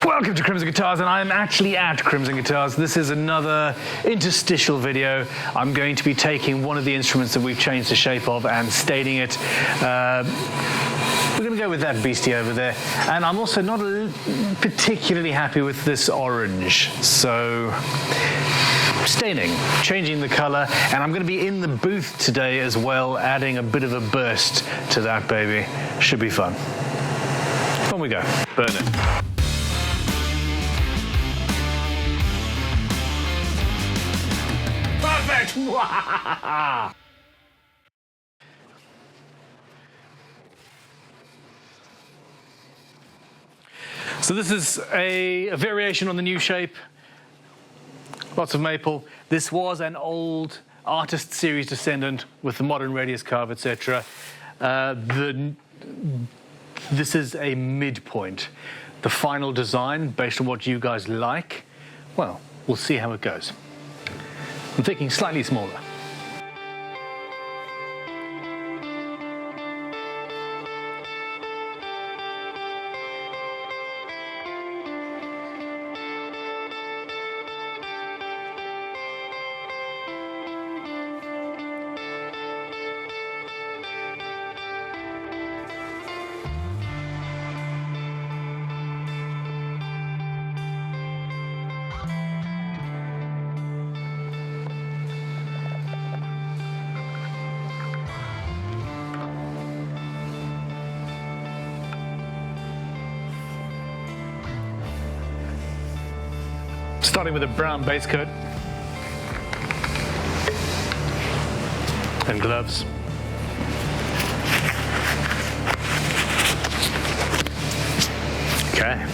Welcome to Crimson Guitars, and I am actually at Crimson Guitars. This is another interstitial video. I'm going to be taking one of the instruments that we've changed the shape of and staining it. We're going to go with that beastie over there. And I'm also not particularly happy with this orange. So, staining, changing the color, and I'm going to be in the booth today as well, adding a bit of a burst to that baby. Should be fun. On we go. Burn it. Perfect! So this is a variation on the new shape. Lots of maple. This was an old Artist Series Descendant with the modern radius carve, etc. This is a midpoint. The final design, based on what you guys like, well, we'll see how it goes. I'm thinking slightly smaller. Starting with a brown base coat and gloves. Okay.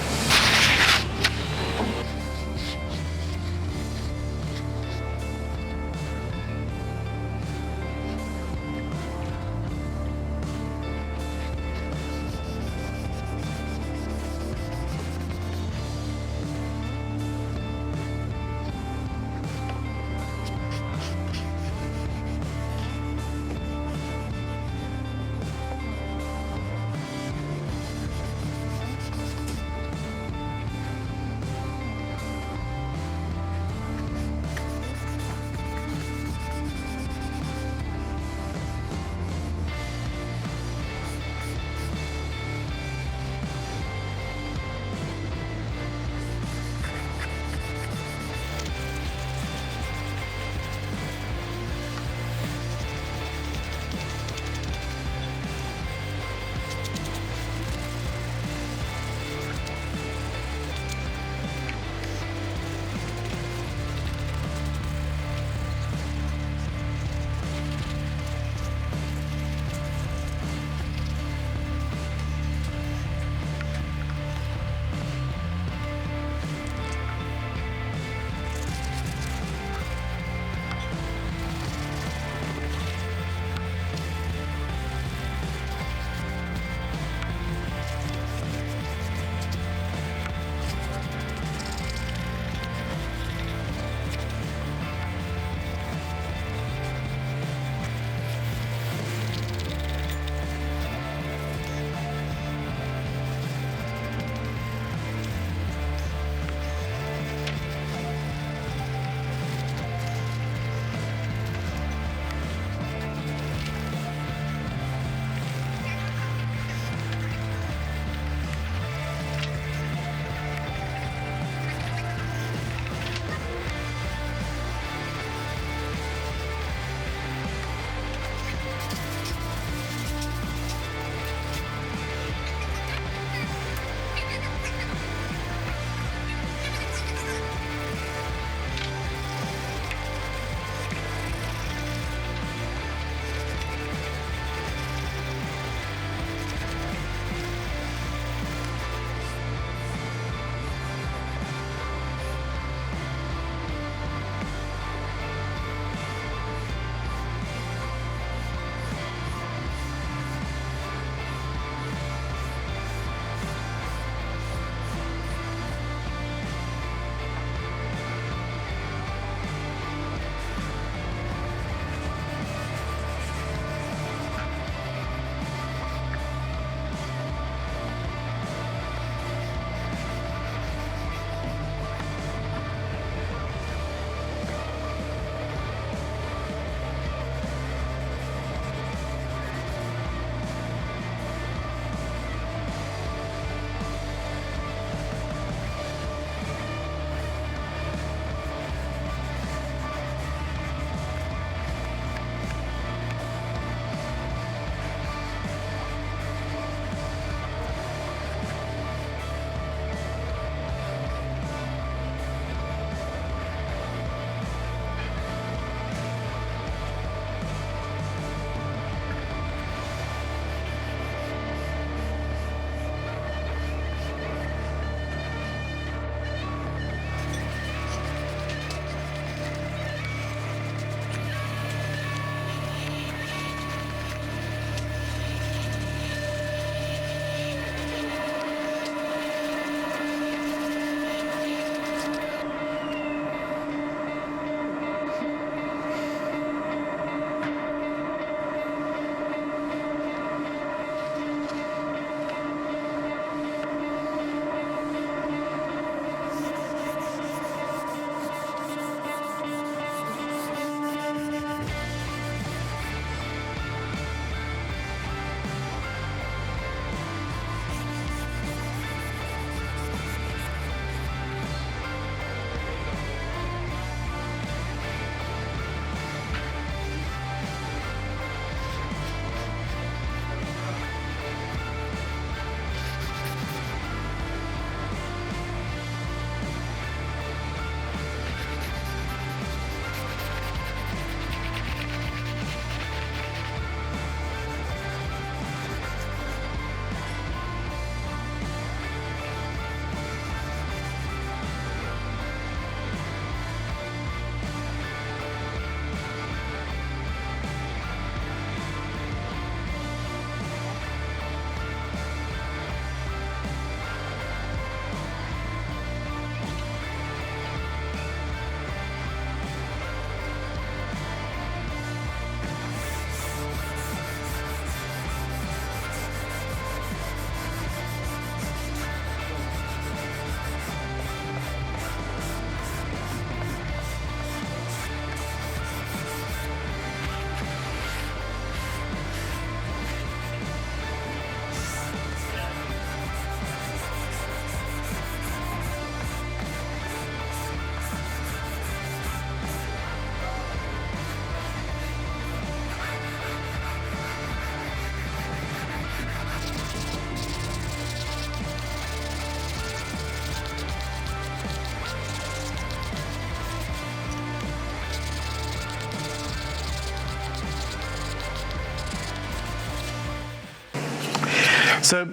So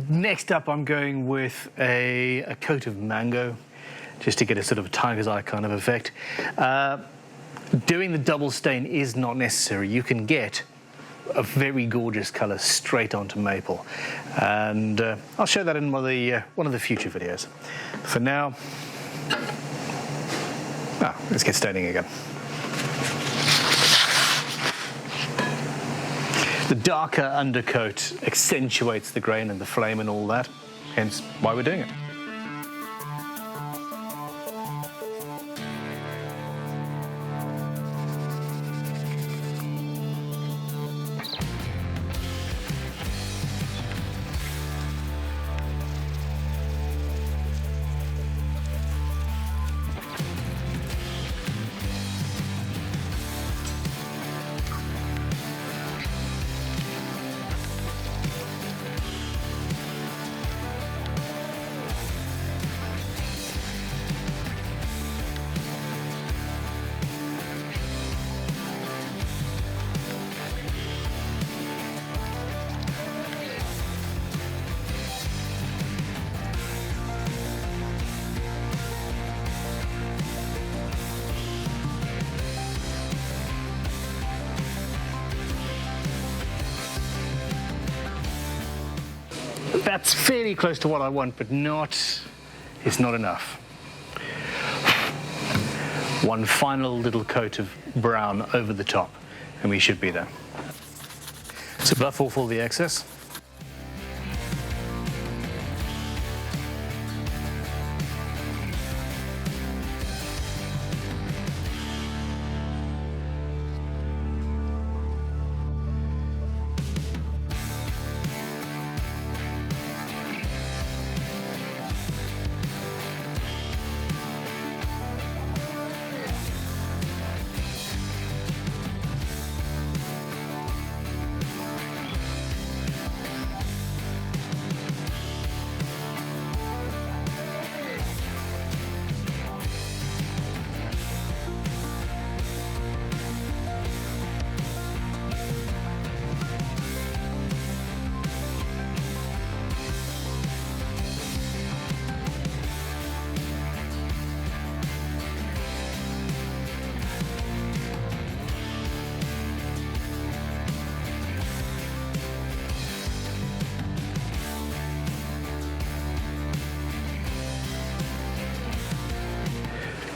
next up, I'm going with a coat of mango, just to get a sort of a tiger's eye kind of effect. Doing the double stain is not necessary. You can get a very gorgeous color straight onto maple, and I'll show that in one of the future videos. For now, let's get staining again. The darker undercoat accentuates the grain and the flame and all that, hence why we're doing it. That's fairly close to what I want, but it's not enough. One final little coat of brown over the top, and we should be there. So buff off all the excess.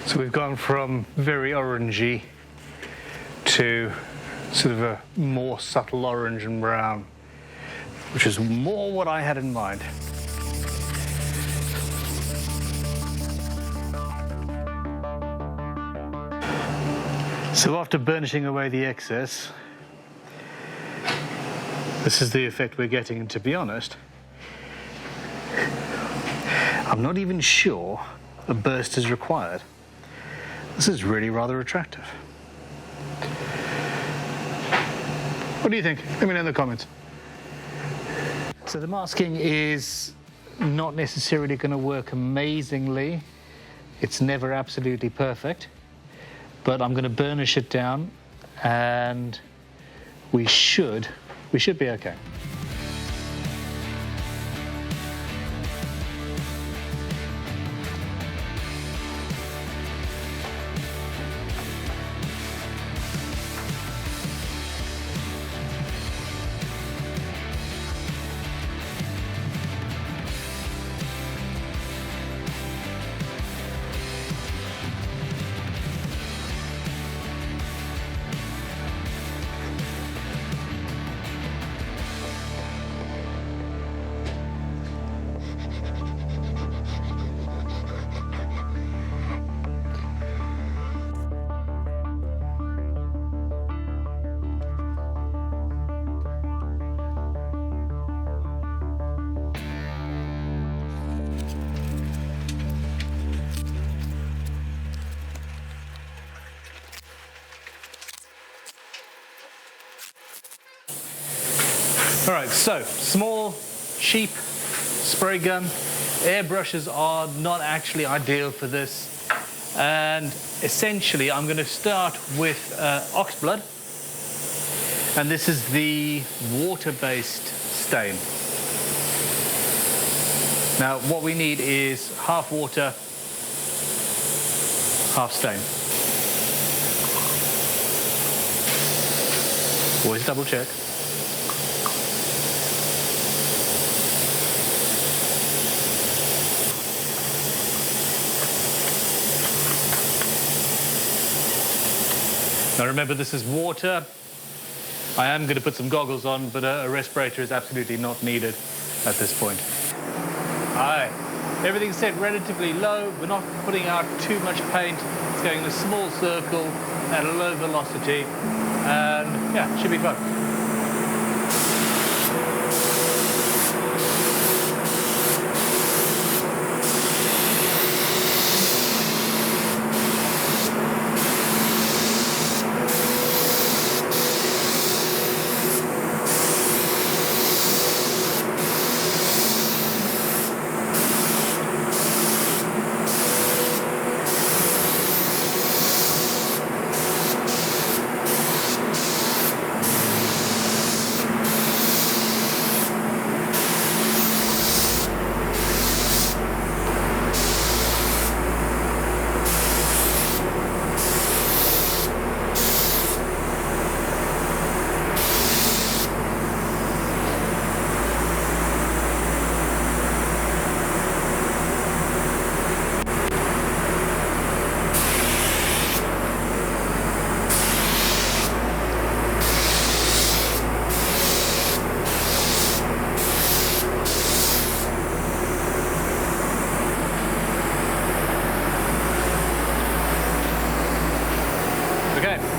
So we've gone from very orangey to sort of a more subtle orange and brown, which is more what I had in mind. So after burnishing away the excess, this is the effect we're getting, and to be honest, I'm not even sure a burst is required. This is really rather attractive. What do you think? Let me know in the comments. So the masking is not necessarily going to work amazingly. It's never absolutely perfect, but I'm going to burnish it down, and we should be okay. All right, so small, cheap spray gun. Airbrushes are not actually ideal for this. And essentially, I'm going to start with ox blood. And this is the water-based stain. Now what we need is half water, half stain. Always double check. Now remember, this is water. I am going to put some goggles on, but a respirator is absolutely not needed at this point. Alright, everything's set relatively low. We're not putting out too much paint. It's going in a small circle at a low velocity. And yeah, it should be fun.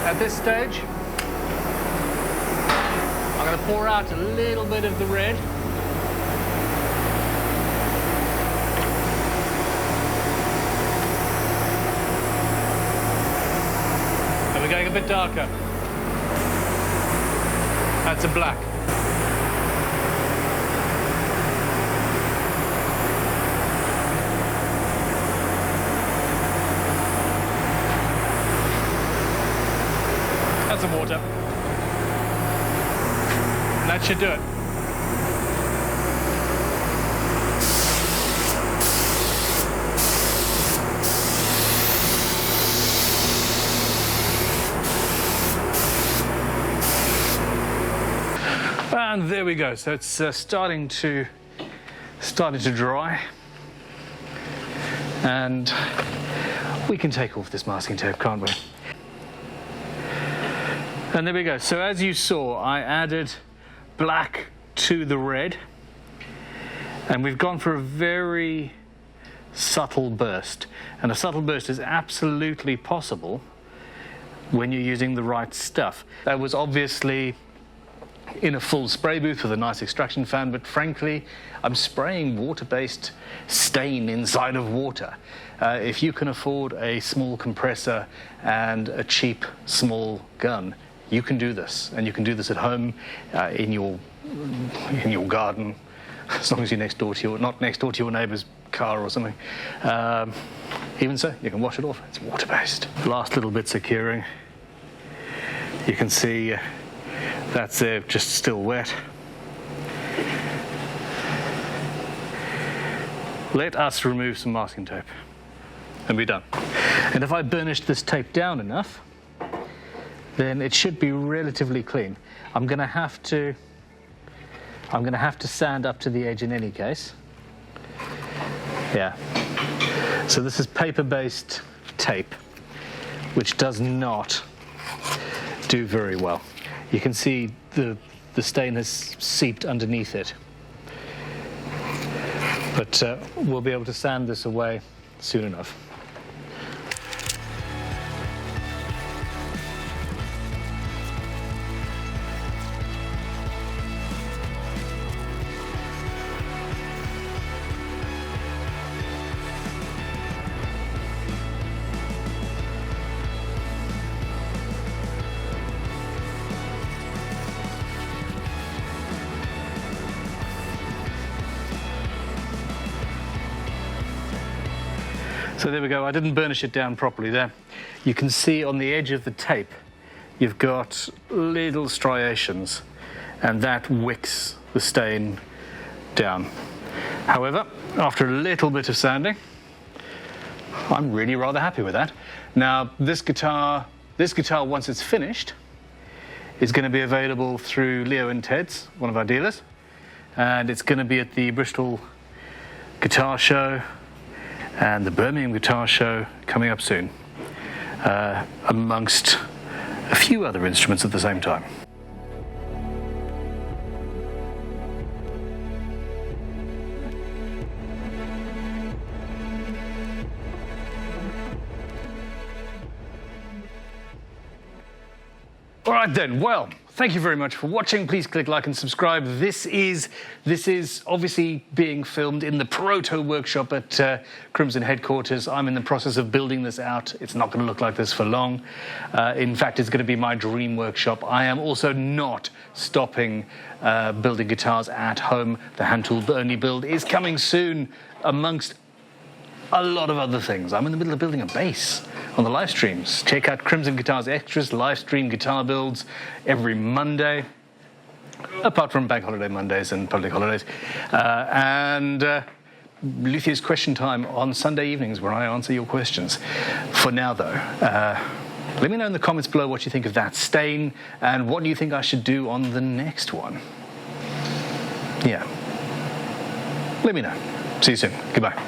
At this stage, I'm going to pour out a little bit of the red. And we're going a bit darker. That's a black. Some water. And that should do it. And there we go. So it's starting to dry, and we can take off this masking tape, can't we? And there we go. So as you saw, I added black to the red, and we've gone for a very subtle burst. And a subtle burst is absolutely possible when you're using the right stuff. That was obviously in a full spray booth with a nice extraction fan, but frankly, I'm spraying water-based stain inside of water. If you can afford a small compressor and a cheap small gun, you can do this, and you can do this at home, in your garden, as long as you're not next door to your neighbour's car or something. Even so, you can wash it off. It's water-based. Last little bits of curing. You can see that's just still wet. Let us remove some masking tape, and be done. And if I burnished this tape down enough, then it should be relatively clean. I'm going to have to sand up to the edge in any case. Yeah. So this is paper-based tape, which does not do very well. You can see the stain has seeped underneath it. But we'll be able to sand this away soon enough. So there we go, I didn't burnish it down properly there. You can see on the edge of the tape, you've got little striations, and that wicks the stain down. However, after a little bit of sanding, I'm really rather happy with that. Now, this guitar, once it's finished, is going to be available through Leo and Ted's, one of our dealers, and it's going to be at the Bristol Guitar Show and the Birmingham Guitar Show coming up soon, amongst a few other instruments at the same time. All right then, well, thank you very much for watching. Please click like and subscribe. This is obviously being filmed in the Proto workshop at Crimson headquarters. I'm in the process of building this out. It's not going to look like this for long. In fact, it's going to be my dream workshop. I am also not stopping building guitars at home. The hand tool only build is coming soon, amongst a lot of other things. I'm in the middle of building a bass on the live streams. Check out Crimson Guitars Extras live stream guitar builds every Monday, apart from bank holiday Mondays and public holidays. Luthier's question time on Sunday evenings, where I answer your questions. For now, though, let me know in the comments below what you think of that stain and what do you think I should do on the next one. Yeah. Let me know. See you soon. Goodbye.